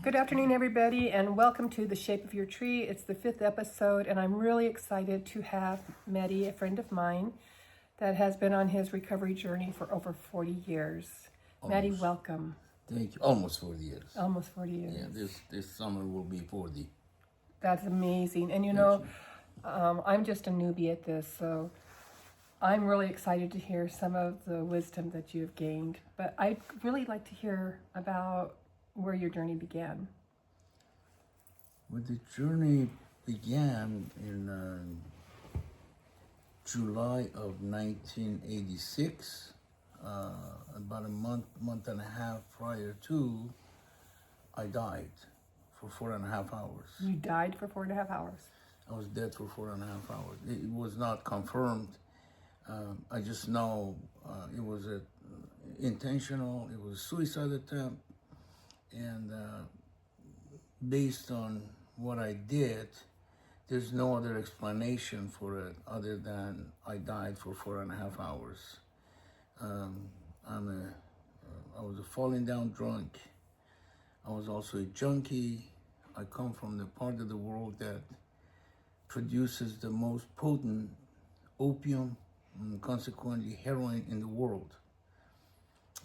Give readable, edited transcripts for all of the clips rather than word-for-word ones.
Good afternoon, everybody, and welcome to The Shape of Your Tree. It's the 5th episode, and I'm really excited to have Mehdi, a friend of mine, that has been on his recovery journey for over 40 years. Mehdi, welcome. Thank you. Almost 40 years. Almost 40 years. Yeah, this summer will be 40. That's amazing. And I'm just a newbie at this, so I'm really excited to hear some of the wisdom that you've gained. But I'd really like to hear about where your journey began. Well, the journey began in July of 1986, about a month and a half prior to, I died for 4.5 hours. You died for 4.5 hours? I was dead for 4.5 hours. It was not confirmed. I just know it was intentional. It was a suicide attempt. And based on what I did, there's no other explanation for it other than I died for 4.5 hours. I was a falling down drunk. I was also a junkie. I come from the part of the world that produces the most potent opium and consequently heroin in the world.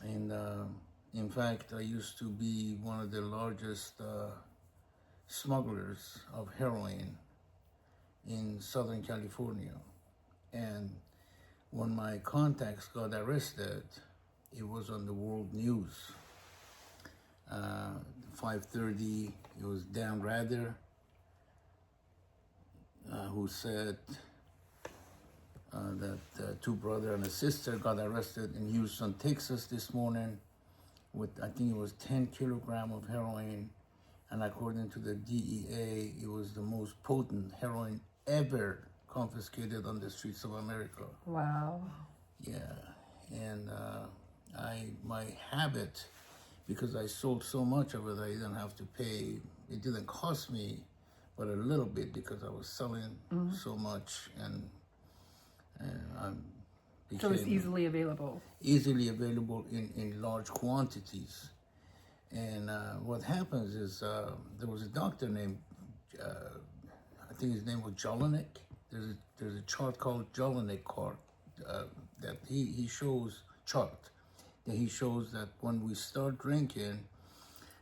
And in fact, I used to be one of the largest smugglers of heroin in Southern California. And when my contacts got arrested, it was on the world news. 5:30, it was Dan Rather who said that two brother and a sister got arrested in Houston, Texas this morning with, I think it was 10 kilograms of heroin. And according to the DEA, it was the most potent heroin ever confiscated on the streets of America. Wow. Yeah, and my habit, because I sold so much of it, I didn't have to pay. It didn't cost me, but a little bit because I was selling so much, and So it's easily available. Easily available in large quantities. And what happens is there was a doctor named, I think his name was Jelinek. There's a chart called Jelinek chart that he shows that when we start drinking,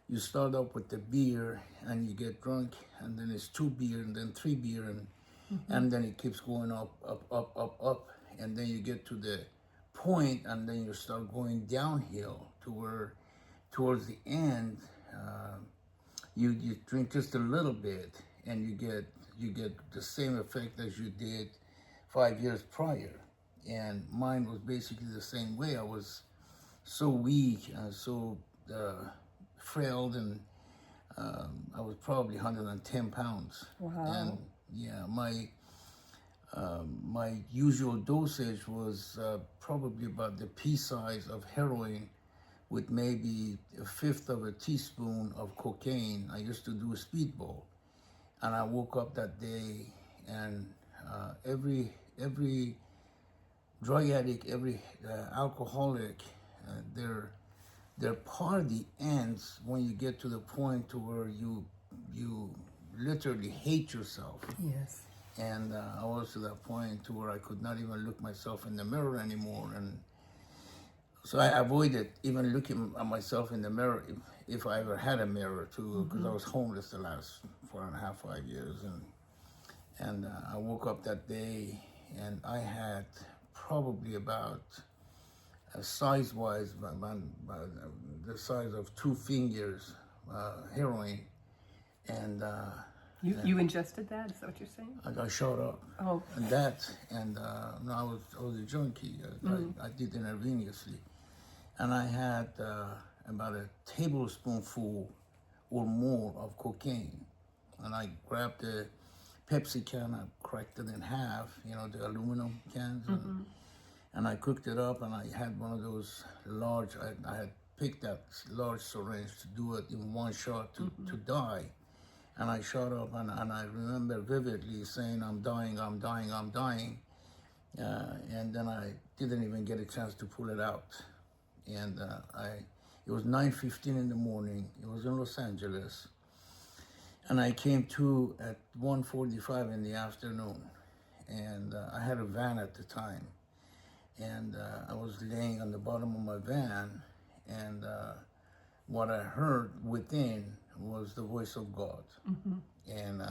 you start up with the beer and you get drunk, and then it's 2 beer and then 3 beer, and then it keeps going up, and then you get to the point, and then you start going downhill to where towards the end you drink just a little bit and you get the same effect as you did 5 years prior. And mine was basically the same way. I was so weak and so frail, and I was probably 110 pounds. Wow. And yeah, my usual dosage was probably about the pea size of heroin with maybe 1/5 of a teaspoon of cocaine. I used to do a speedball. And I woke up that day, and every drug addict, every alcoholic, their party ends when you get to the point to where you literally hate yourself. Yes. And I was to that point to where I could not even look myself in the mirror anymore. And so I avoided even looking at myself in the mirror if I ever had a mirror too, because I was homeless the last 4.5, 5 years. And I woke up that day and I had probably about, size-wise, the size of 2 fingers heroin. And You ingested that? Is that what you're saying? I got shot up. Oh. And no, I was a junkie. I did intravenously. And I had about a tablespoonful or more of cocaine. And I grabbed a Pepsi can, I cracked it in half, the aluminum cans, and I cooked it up, and I had one of those large, I had picked that large syringe to do it in one shot to die. And I shot up, and I remember vividly saying, I'm dying. And then I didn't even get a chance to pull it out. And It was 9:15 in the morning. It was in Los Angeles. And I came to at 1:45 in the afternoon. And I had a van at the time. And I was laying on the bottom of my van. And what I heard within was the voice of God. And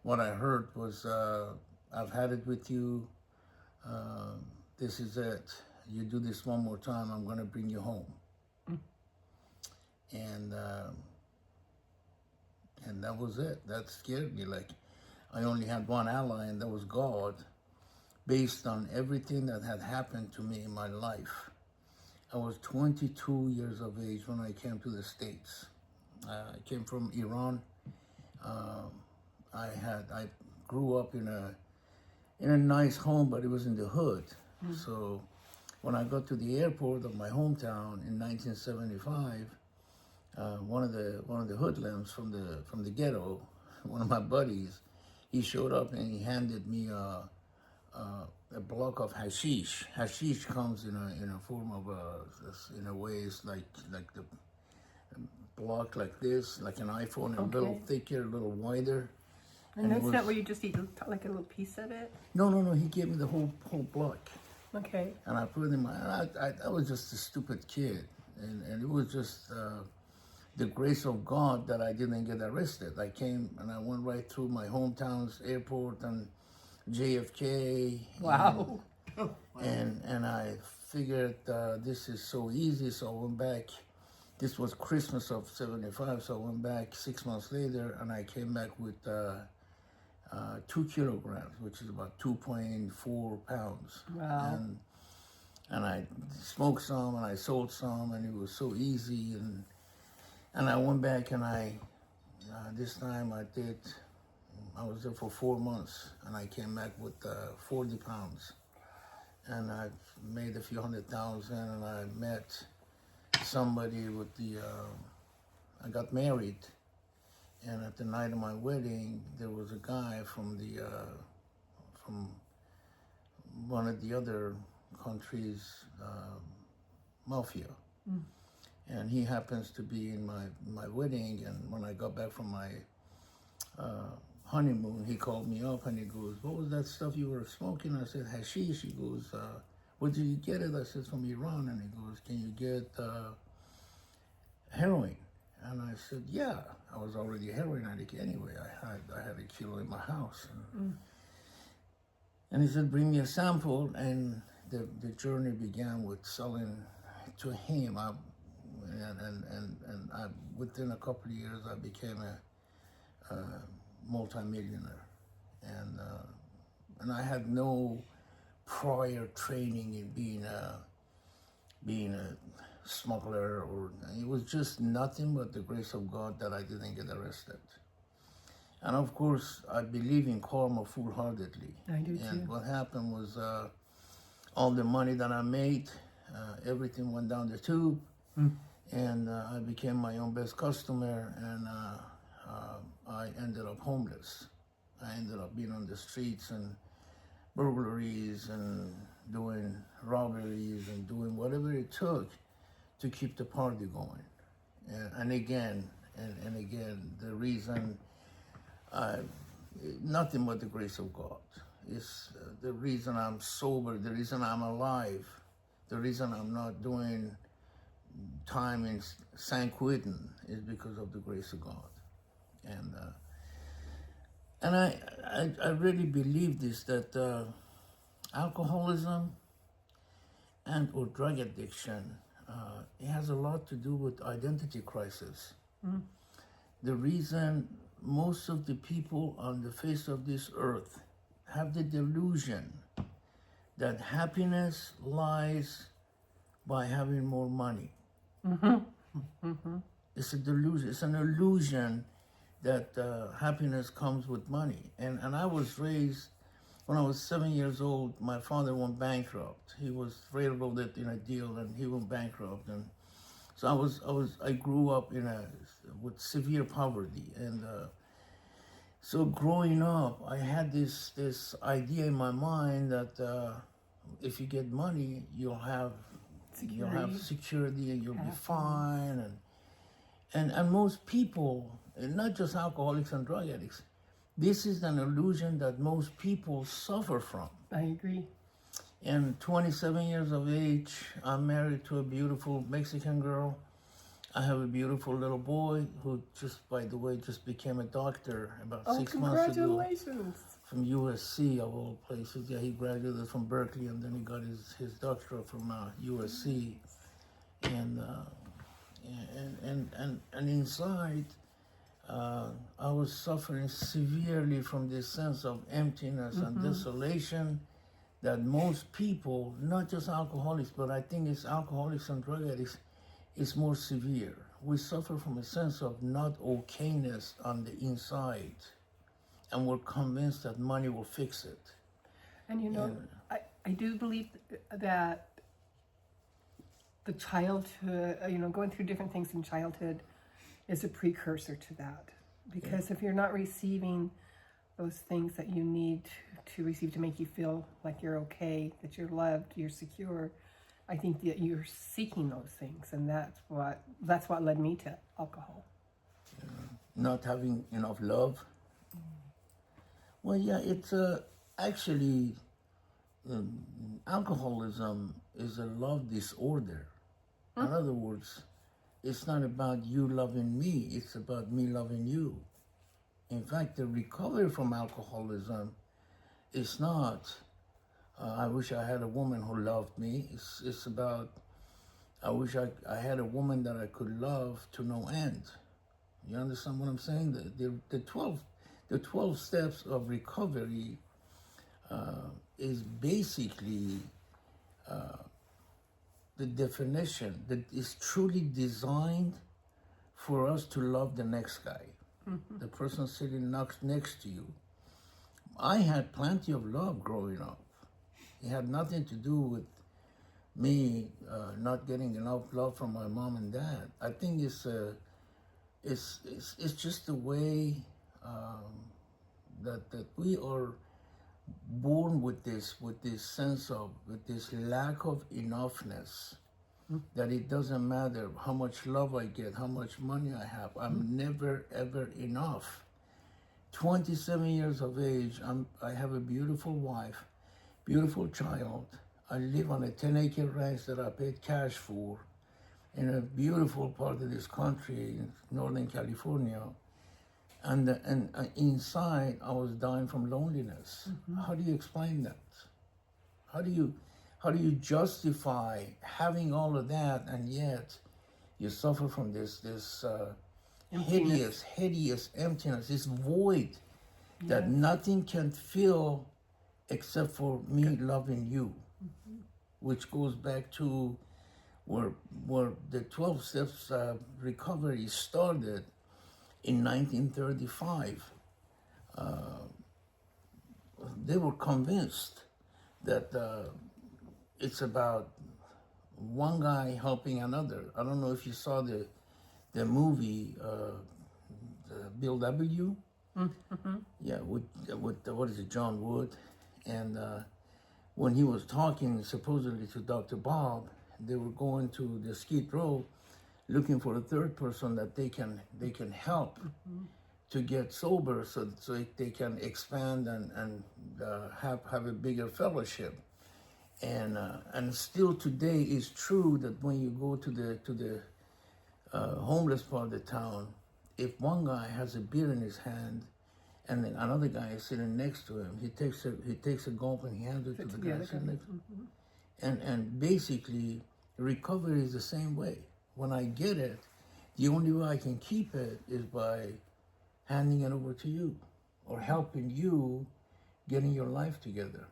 what I heard was, I've had it with you. This is it. You do this one more time, I'm going to bring you home. And that was it. That scared me. Like, I only had one ally, and that was God, based on everything that had happened to me in my life. I was 22 years of age when I came to the States. I came from Iran. I grew up in a nice home, but it was in the hood. So when I got to the airport of my hometown in 1975, one of the hoodlums from the ghetto, one of my buddies, he showed up and he handed me a block of hashish. Hashish comes in a form of in a way it's like the block like this, like an iPhone, a little thicker, a little wider. And that's not where you just eat like a little piece of it? No. He gave me the whole block. Okay. And I put it in my. I was just a stupid kid, and it was just the grace of God that I didn't get arrested. I came and I went right through my hometown's airport and JFK. Wow. And I figured this is so easy, so I went back. This was Christmas of '75, so I went back 6 months later, and I came back with 2 kilograms, which is about 2.4 pounds. Wow. And I smoked some, and I sold some, and it was so easy. And I went back, and this time I was there for 4 months, and I came back with 40 pounds. And I made a few $100,000, and I met somebody with I got married. And at the night of my wedding, there was a guy from one of the other countries' mafia. And he happens to be in my wedding. And when I got back from my honeymoon, he called me up and he goes, "What was that stuff you were smoking?" I said, "Hashish." He goes, "Where did you get it?" I said, "From Iran." And he goes, "Can you get heroin?" And I said, "Yeah." I was already a heroin addict anyway. I had a kilo in my house. And he said, "Bring me a sample." And the journey began with selling to him. And within a couple of years, I became a multimillionaire. And I had no prior training in being a smuggler, or it was just nothing but the grace of God that I didn't get arrested. And of course, I believe in karma full-heartedly. I do too. And what happened was all the money that I made, everything went down the tube, and I became my own best customer, and I ended up homeless. I ended up being on the streets and burglaries and doing robberies and doing whatever it took to keep the party going. And again, the reason, nothing but the grace of God. It's the reason I'm sober, the reason I'm alive, the reason I'm not doing time in San Quentin is because of the grace of God. And I really believe this, that alcoholism and or drug addiction, it has a lot to do with identity crisis. The reason most of the people on the face of this earth have the delusion that happiness lies by having more money. It's a delusion. It's an illusion that happiness comes with money. And I was raised, when I was 7 years old, my father went bankrupt. He was railroaded in a deal and he went bankrupt. And so I grew up with severe poverty. And so growing up, I had this idea in my mind that if you get money, you'll have you'll have Security. security and you'll be Happy. fine. And most people, and not just alcoholics and drug addicts, this is an illusion that most people suffer from. I agree. And 27 years of age, I'm married to a beautiful Mexican girl. I have a beautiful little boy who just, by the way, just became a doctor about Oh, 6 months ago congratulations. from USC of all places. Yeah, he graduated from Berkeley and then he got his doctorate from USC. And inside, I was suffering severely from this sense of emptiness and desolation that most people, not just alcoholics, but I think it's alcoholics and drug addicts, is more severe. We suffer from a sense of not okayness on the inside, and we're convinced that money will fix it. And you know, I do believe that the childhood, going through different things in childhood is a precursor to that. Because if you're not receiving those things that you need to receive to make you feel like you're okay, that you're loved, you're secure, I think that you're seeking those things, and that's what led me to alcohol. Not having enough love. Well, yeah, it's actually alcoholism is a love disorder. In other words, it's not about you loving me, it's about me loving you. In fact, the recovery from alcoholism is not, I wish I had a woman who loved me. It's about, I wish I had a woman that I could love to no end. You understand what I'm saying? The 12 steps of recovery is basically the definition that is truly designed for us to love the next guy, the person sitting next to you. I had plenty of love growing up. It had nothing to do with me not getting enough love from my mom and dad. I think it's just the way that we are born with this sense of, with this lack of enoughness, that it doesn't matter how much love I get, how much money I have, I'm never ever enough. 27 years of age, I have a beautiful wife, beautiful child. I live on a 10-acre ranch that I paid cash for in a beautiful part of this country, in Northern California. And inside, I was dying from loneliness. How do you explain that? How do you justify having all of that, and yet you suffer from this hideous emptiness, this void that nothing can fill except for me loving you, which goes back to where the 12 steps recovery started in 1935. They were convinced that it's about one guy helping another. I don't know if you saw the movie Bill W. Yeah, with what is it, John Wood, and when he was talking supposedly to Dr. Bob, they were going to the Skid Row, looking for a third person that they can help to get sober, so they can expand and have a bigger fellowship. And still today is true that when you go to the homeless part of the town, if one guy has a beer in his hand and then another guy is sitting next to him, he takes a gulp and he hands it to the guy sitting next to him. And basically, recovery is the same way. When I get it, the only way I can keep it is by handing it over to you or helping you getting your life together.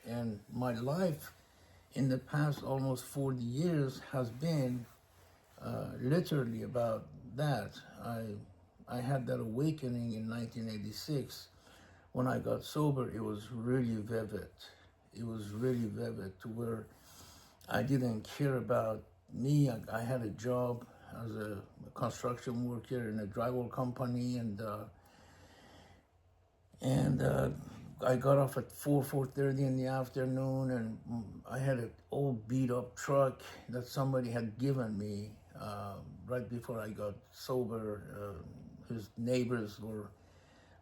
And my life in the past almost 40 years has been literally about that. I had that awakening in 1986. When I got sober, it was really vivid. It was really vivid to where I didn't care about me. I had a job as a construction worker in a drywall company, and I got off at 4:30 in the afternoon, and I had an old beat up truck that somebody had given me right before I got sober. His neighbors were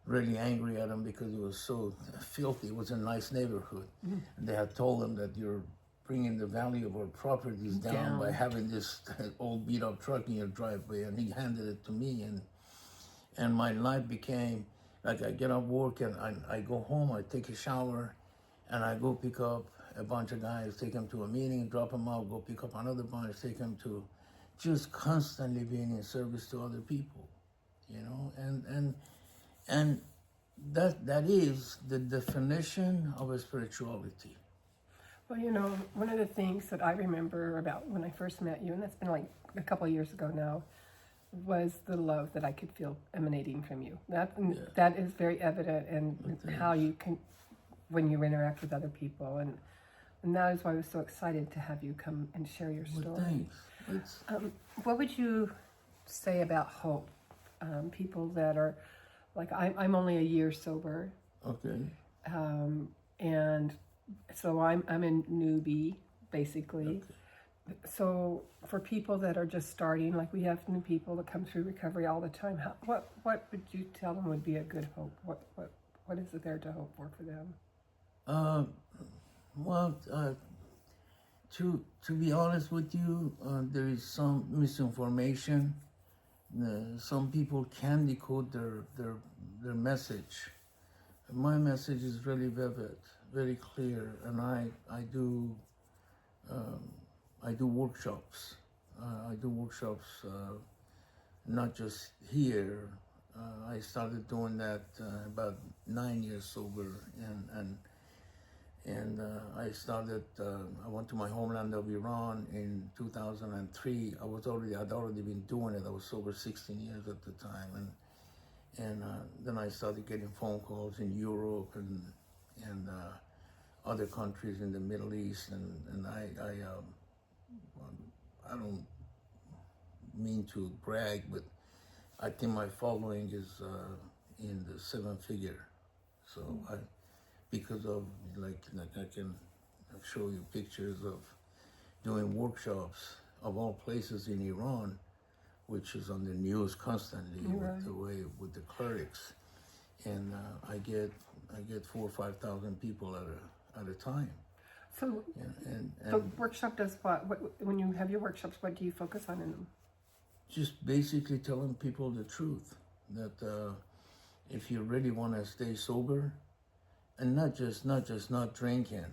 really angry at him because it was so filthy. It was a nice neighborhood. And they had told him that you're bringing the value of our properties down by having this old beat up truck in your driveway. And he handed it to me, and my life became like I get off work and I go home, I take a shower, and I go pick up a bunch of guys, take them to a meeting, drop them out, go pick up another bunch, take them to just constantly being in service to other people, you know, and that is the definition of a spirituality. Well, one of the things that I remember about when I first met you, and that's been like a couple of years ago now, was the love that I could feel emanating from you. That is very evident in how you can, when you interact with other people, and that is why I was so excited to have you come and share your story. Well, thanks. What would you say about hope? People that are, like, I'm only a year sober. Okay. And so I'm a newbie, basically. Okay. So for people that are just starting, like we have new people that come through recovery all the time, what would you tell them would be a good hope? What is it there to hope for them? Well, to be honest with you, there is some misinformation. Some people can decode their message. My message is really vivid, very clear, and I do workshops. I do workshops not just here. I started doing that about 9 years sober, and I started. I went to my homeland of Iran in 2003. I'd already been doing it. I was sober 16 years at the time, and then I started getting phone calls in Europe and other countries in the Middle East, and I don't mean to brag, but I think my following is in the 7-figure. So because of like I can show you pictures of doing workshops of all places in Iran, which is on the news constantly with the clerics, and I get 4,000 or 5,000 people at a time. So the workshop does what? When you have your workshops, what do you focus on in them? Just basically telling people the truth, that if you really want to stay sober, and not not drinking.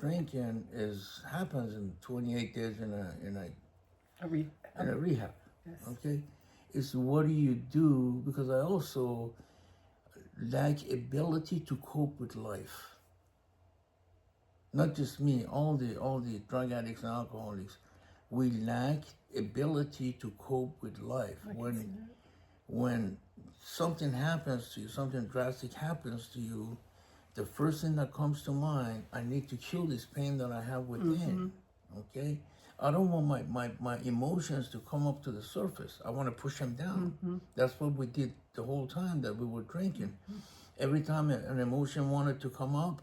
Drinking happens in 28 days in a rehab. Yes. Okay, it's what do you do? Because I also lack ability to cope with life. Not just me, all the drug addicts and alcoholics, we lack ability to cope with life. When something happens to you, something drastic happens to you, the first thing that comes to mind, I need to kill this pain that I have within. Okay? I don't want my emotions to come up to the surface. I want to push them down. That's what we did the whole time that we were drinking. Every time an emotion wanted to come up,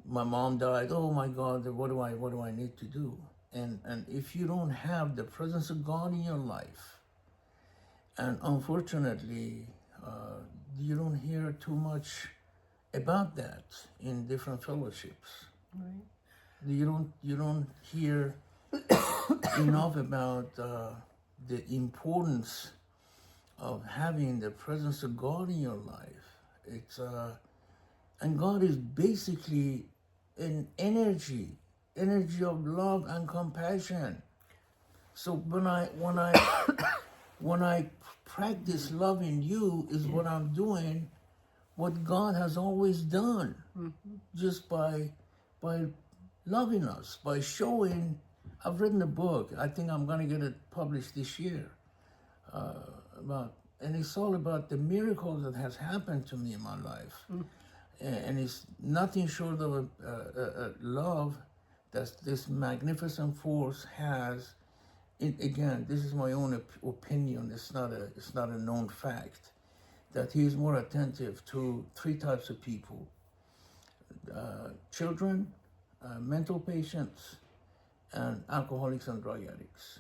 my mom died. Oh my God, what do I need to do? And if you don't have the presence of God in your life, and unfortunately, you don't hear too much about that in different fellowships. Right. You don't hear enough about the importance of having the presence of God in your life. And God is basically an energy of love and compassion. So when I practice loving you, is what I'm doing what God has always done, just by loving us, by showing. I've written a book. I think I'm going to get it published this year. And it's all about the miracles that has happened to me in my life. And it's nothing short of a love that this magnificent force has. Again, this is my own opinion. It's not a known fact. that he's more attentive to three types of people: children, mental patients, and alcoholics and drug addicts.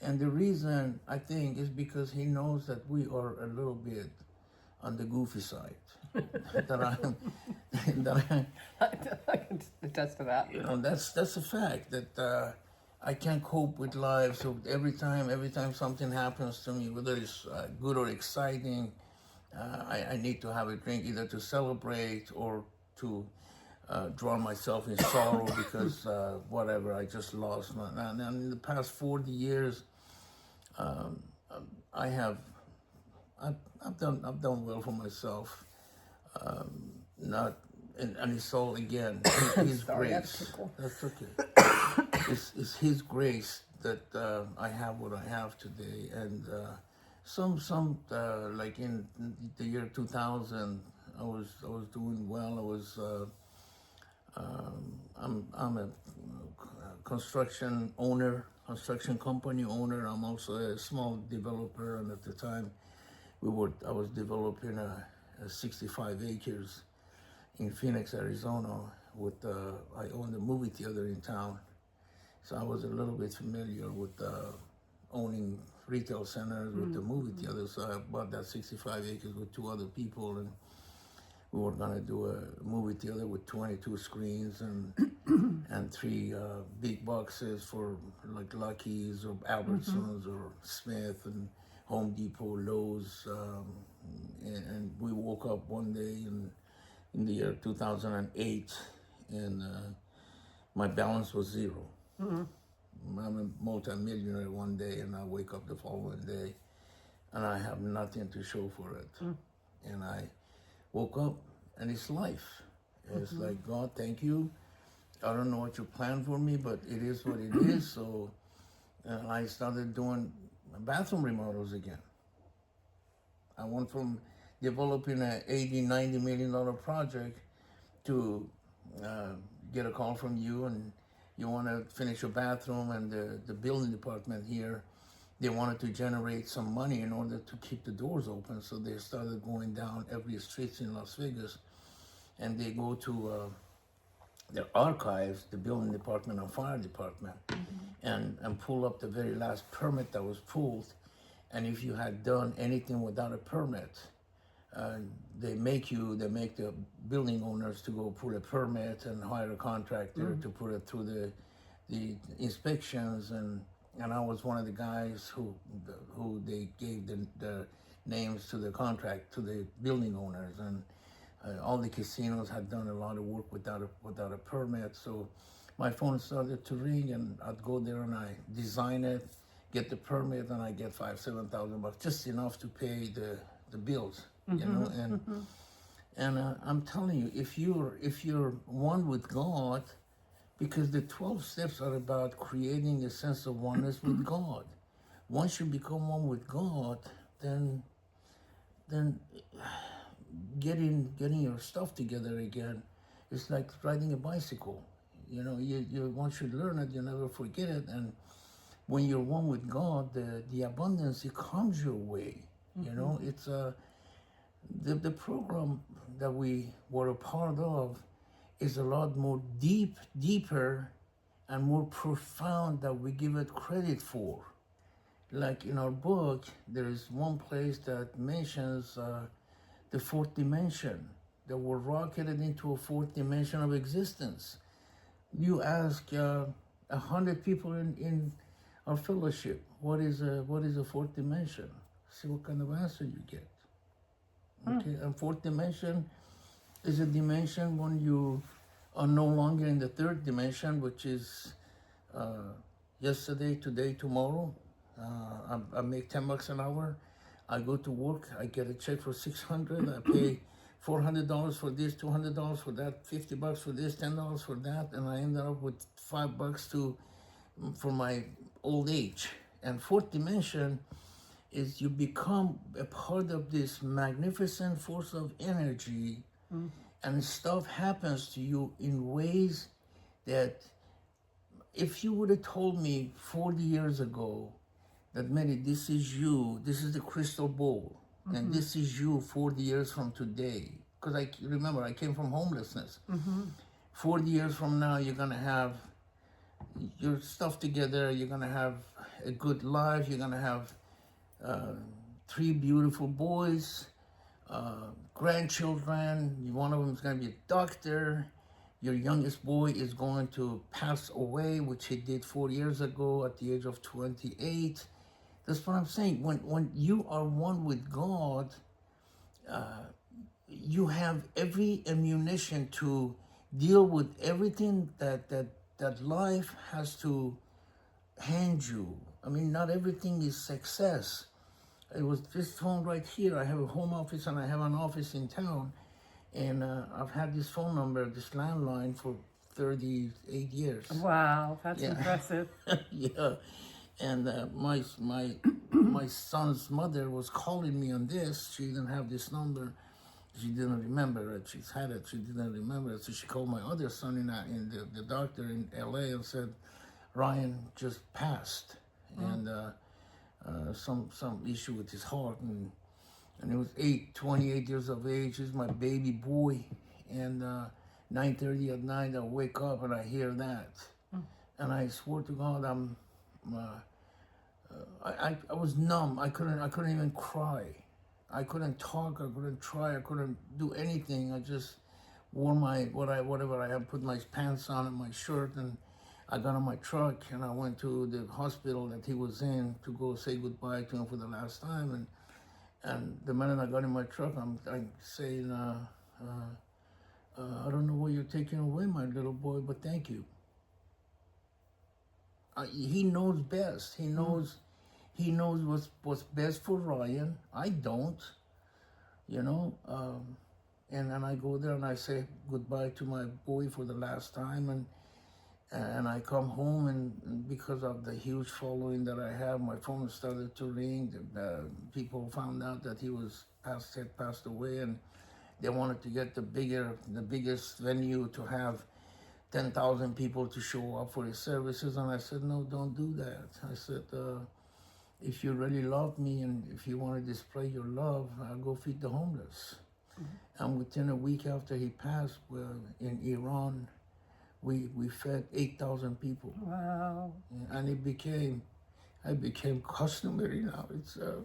And the reason, I think, is because he knows that we are a little bit on the goofy side. that I can attest to that. That's a fact that I can't cope with life. So every time something happens to me, whether it's good or exciting, I need to have a drink either to celebrate or to drown myself in sorrow because whatever, I just lost. And in the past 40 years, I've done well for myself. And it's all again His Sorry, grace. That's okay. It's His grace that I have what I have today. And some like in the year 2000, I was doing well. I'm a construction company owner. I'm also a small developer, and at the time, I was developing a 65 acres in Phoenix, Arizona. I owned a movie theater in town, so I was a little bit familiar with owning retail centers with the movie theater. So I bought that 65 acres with two other people, and we were gonna do a movie theater with 22 screens and and three big boxes for like Lucky's or Albertsons or Smith and Home Depot, Lowe's, and we woke up one day in the year 2008, and my balance was zero. I'm a multi-millionaire one day, and I wake up the following day, and I have nothing to show for it. And I woke up, and it's life. It's like, God, thank you. I don't know what you planned for me, but it is what it is. So I started doing bathroom remodels again. I went from developing an $80-90 million project to get a call from you, and you want to finish your bathroom, and the building department here, they wanted to generate some money in order to keep the doors open. So they started going down every street in Las Vegas, and they go to their archives, the building department and fire department, and pull up the very last permit that was pulled. And if you had done anything without a permit, they make the building owners to go pull a permit and hire a contractor to put it through the inspections. And I was one of the guys who they gave the names to the building owners. And all the casinos had done a lot of work without a permit. So my phone started to ring, and I'd go there and I design it, get the permit, and I get $5,000-7,000, just enough to pay the bills, you know. And I'm telling you, if you're one with God, because the 12 steps are about creating a sense of oneness with God. Once you become one with God, then getting your stuff together again is like riding a bicycle. You know, you once you learn it, you never forget it. And when you're one with God, the abundance, it comes your way. You know, it's the program that we were a part of is a lot more deeper and more profound than we give it credit for. Like in our book, there is one place that mentions the fourth dimension, that we're rocketed into a fourth dimension of existence. You ask 100 people in our fellowship, what is a fourth dimension? See what kind of answer you get. Okay, and fourth dimension is a dimension when you are no longer in the third dimension, which is yesterday, today, tomorrow. I make $10 an hour. I go to work. I get a check for $600. I pay $400 for this, $200 for that, $50 for this, $10 for that, and I end up with $5 for my old age. And fourth dimension is you become a part of this magnificent force of energy, and stuff happens to you in ways that if you would have told me 40 years ago that, Manny, this is you, this is the crystal ball, and this is you 40 years from today. Because I remember I came from homelessness. 40 years from now, you're gonna have your stuff together. You're gonna have a good life. You're gonna have 3 beautiful boys, grandchildren. One of them is going to be a doctor. Your youngest boy is going to pass away, which he did 4 years ago at the age of 28. That's what I'm saying. When you are one with God, you have every ammunition to deal with everything that life has to hand you. I mean, not everything is success. It was this phone right here. I have a home office and I have an office in town. And I've had this phone number, this landline, for 38 years. Wow, that's impressive. Yeah. And my son's mother was calling me on this. She didn't have this number. She didn't remember it. She's had it. She didn't remember it. So she called my other son in the doctor in LA and said, Ryan just passed. And some issue with his heart. And he was 28 years of age. He's my baby boy. And 9:30 at night, I wake up and I hear that. And I swear to God, I was numb. I couldn't even cry. I couldn't talk. I couldn't try. I couldn't do anything. I just wore whatever I had, put my pants on and my shirt, and I got on my truck and I went to the hospital that he was in to go say goodbye to him for the last time. And the minute I got in my truck, I'm saying, I don't know what you're taking away, my little boy, but thank you. He knows best. He knows what's best for Ryan. I don't, you know. And then I go there and I say goodbye to my boy for the last time, and I come home, and because of the huge following that I have, my phone started to ring. People found out that he had passed away, and they wanted to get the biggest venue to have 10,000 people to show up for his services. And I said, no, don't do that. I said, if you really love me and if you want to display your love, I'll go feed the homeless. And within a week after he passed, in Iran, we fed 8,000 people. Wow. And it became customary now. It's A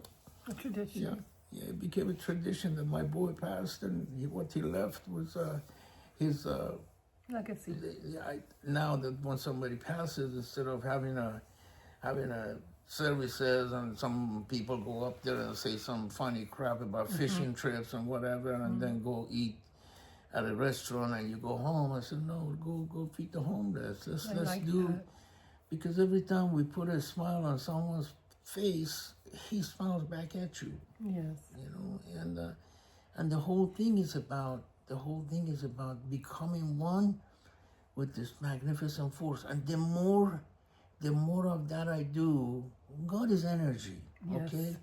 tradition. Yeah, it became a tradition that my boy passed, and what he left was his Legacy. Now that when somebody passes, instead of having a services and some people go up there and say some funny crap about fishing trips and whatever, and then go eat at a restaurant and you go home. I said, no, go feed the homeless. Let's do that. Because every time we put a smile on someone's face, he smiles back at you. Yes. You know, and the whole thing is about becoming one with this magnificent force. And the more of that I do, God is energy. Yes. Okay.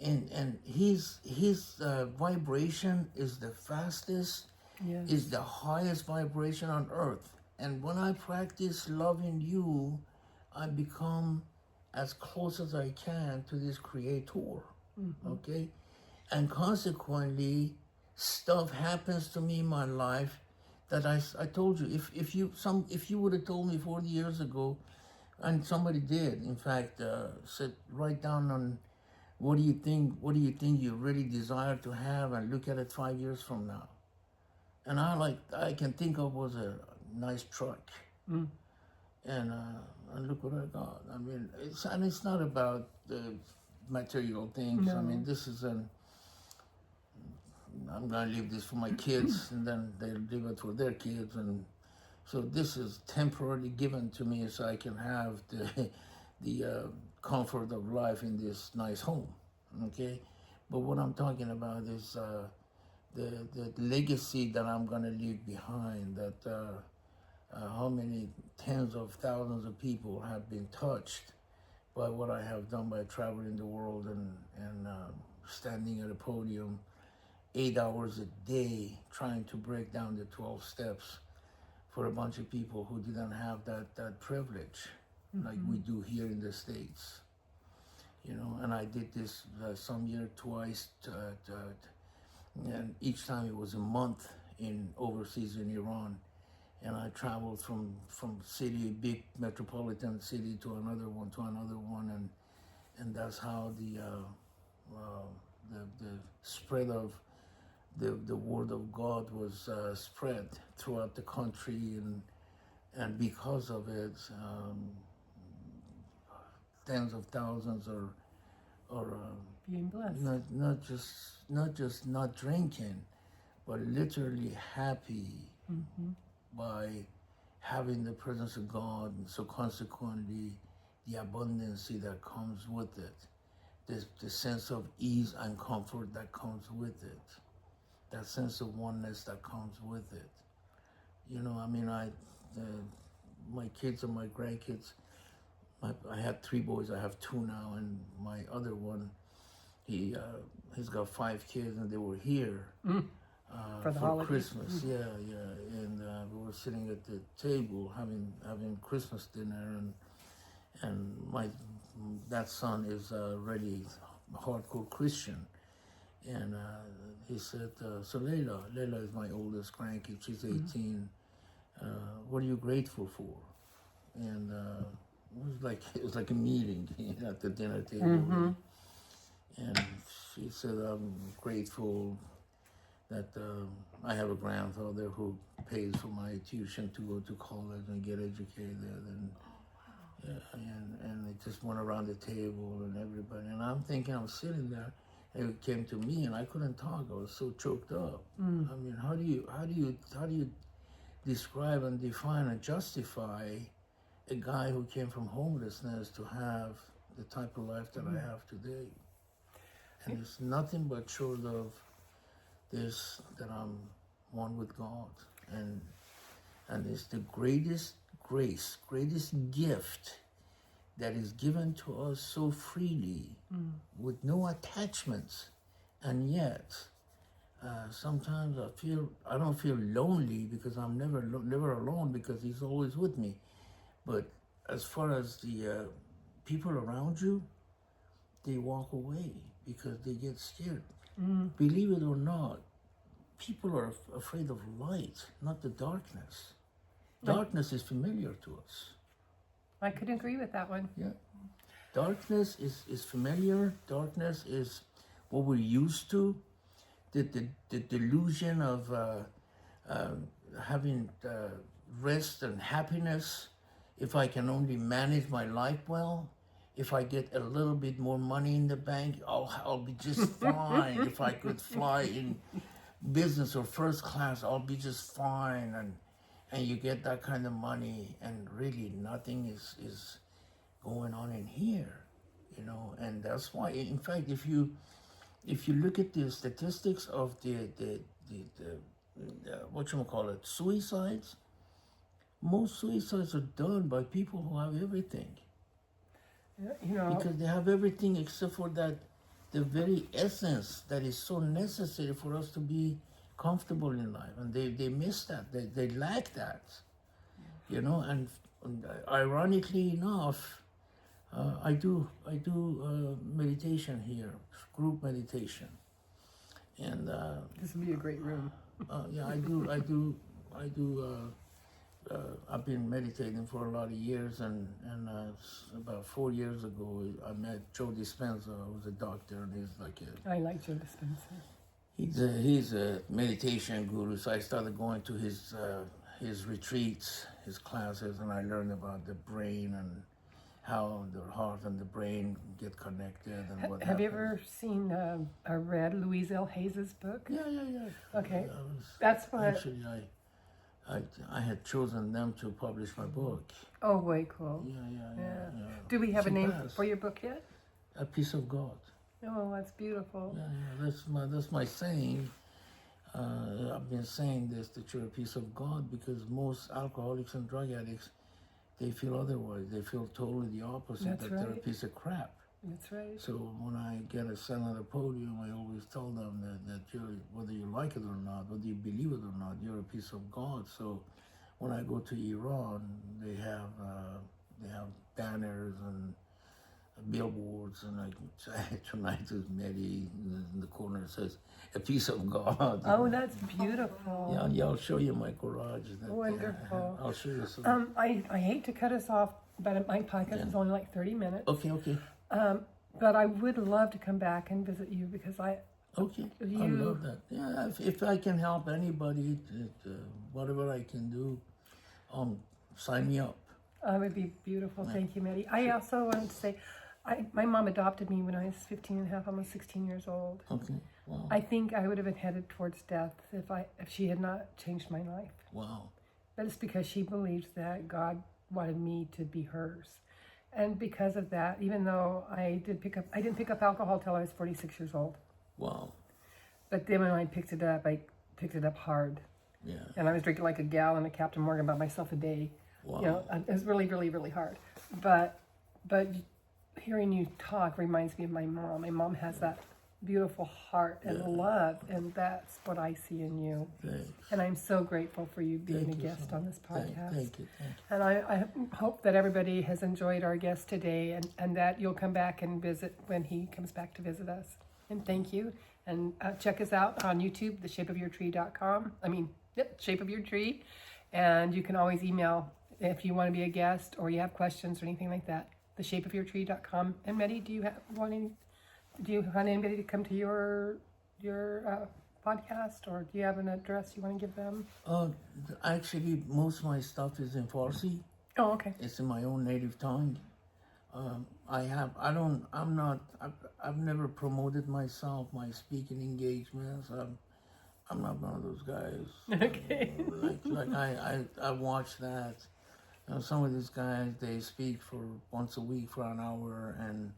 And his vibration is the fastest, Yes. is the highest vibration on earth. And when I practice loving you, I become as close as I can to this creator. Okay? And consequently, stuff happens to me in my life that I told you, if you would have told me 40 years ago, and somebody did, in fact, said, write down on what do you think you really desire to have, and look at it 5 years from now. And I can think of was a nice truck. And look what I got. I mean, it's not about the material things. No. I mean, this is I'm gonna leave this for my kids, and then they'll leave it for their kids, and so this is temporarily given to me so I can have the comfort of life in this nice home. Okay, but what I'm talking about is the legacy that I'm gonna leave behind. That how many tens of thousands of people have been touched by what I have done by traveling the world and standing at a podium 8 hours a day trying to break down the 12 steps for a bunch of people who didn't have that privilege like we do here in the States. you know. And I did this some year twice, and each time it was a month in overseas in Iran. And I traveled from city, big metropolitan city, to another one, and that's how the spread of the word of God was spread throughout the country, and because of it, tens of thousands are Being blessed. not just not drinking, but literally happy by having the presence of God, and so consequently, the abundancy that comes with it, the sense of ease and comfort that comes with it, that sense of oneness that comes with it. You know, I mean, my kids and my grandkids, I had 3 boys, I have 2 now, and my other one, he's got 5 kids, and they were here For the for holidays. Christmas. Yeah, and we were sitting at the table having Christmas dinner, and that son is really a hardcore Christian, and he said, so Layla is my oldest grandkid, she's 18. What are you grateful for? And it was like a meeting at the dinner table. And she said, I'm grateful that I have a grandfather who pays for my tuition to go to college and get educated, and it just went around the table and everybody. And I'm thinking, I'm sitting there, and it came to me, and I couldn't talk. I was so choked up. I mean, how do you describe and define and justify a guy who came from homelessness to have the type of life that I have today? And it's nothing but short of this, that I'm one with God, and it's the greatest grace, greatest gift that is given to us so freely, with no attachments. And yet sometimes I don't feel lonely, because I'm never alone, because He's always with me. But as far as the people around you, they walk away because they get scared. Believe it or not, people are afraid of light, not the darkness. Darkness is familiar to us. I could agree with that one. Yeah. Darkness is familiar. Darkness is what we're used to. The delusion of having rest and happiness, if I can only manage my life well. If I get a little bit more money in the bank, I'll be just fine. If I could fly in business or first class, I'll be just fine. And you get that kind of money, and really nothing is going on in here, you know. And that's why, in fact, if you look at the statistics of the suicides, most suicides are done by people who have everything. You know, Because they have everything except for the very essence that is so necessary for us to be comfortable in life, and they miss that. They lack that, you know. And ironically enough, I do meditation here, group meditation, and this would be a great room. yeah, I do. I've been meditating for a lot of years, and about 4 years ago, I met Joe Dispenza, who's a doctor, and he's like I like Joe Dispenza. he's a meditation guru. So I started going to his retreats, his classes, and I learned about the brain and how the heart and the brain get connected, and what Have you happens. ever seen or read Louise L. Hayes' book? Yeah. Okay, I was, that's what. actually, I had chosen them to publish my book. Oh, way cool. Yeah. Do we have a She name passed. for your book yet? A Piece of God. Oh, that's beautiful. Yeah, that's my saying. I've been saying this, that you're a piece of God, because most alcoholics and drug addicts, they feel otherwise. They feel totally the opposite, That's that they're a right. piece of crap. That's right. So when I get a son on the podium, I always tell them that you're, whether you like it or not, whether you believe it or not, you're a piece of God. So when I go to Iran, they have banners and billboards, and like tonight is Medi in the corner. It says a piece of God. Oh, that's beautiful. Yeah, I'll show you my garage. Wonderful. I'll show you some. I hate to cut us off, but my podcast is only like 30 minutes. Okay. But I would love to come back and visit you because I love that. Yeah, if I can help anybody, whatever I can do, sign me up. It would be beautiful. Thank you, Medi. I also wanted to say, my mom adopted me when I was 15 and a half, almost 16 years old. Okay, wow. I think I would have been headed towards death if she had not changed my life. Wow. But it's because she believed that God wanted me to be hers. And because of that, even though I didn't pick up alcohol till I was 46 years old. Wow. But then when I picked it up hard. Yeah. And I was drinking like a gallon of Captain Morgan by myself a day. Wow. You know, it was really, really, really hard. But hearing you talk reminds me of my mom. My mom has that beautiful heart and love, and that's what I see in you. Thanks. And I'm so grateful for you being Thank a you guest so on this podcast. Thank you. And I hope that everybody has enjoyed our guest today, and that you'll come back and visit when he comes back to visit us. And thank you. And check us out on YouTube, theshapeofyourtree.com. Shape of Your Tree. And you can always email if you want to be a guest or you have questions or anything like that. Theshapeofyourtree.com. And Medi, do you want anybody to come to your podcast, or do you have an address you want to give them? Actually, most of my stuff is in Farsi. Oh, okay. It's in my own native tongue. I've never promoted myself, my speaking engagements. I'm not one of those guys. Okay. I watch that. Some of these guys, they speak for once a week for an hour, and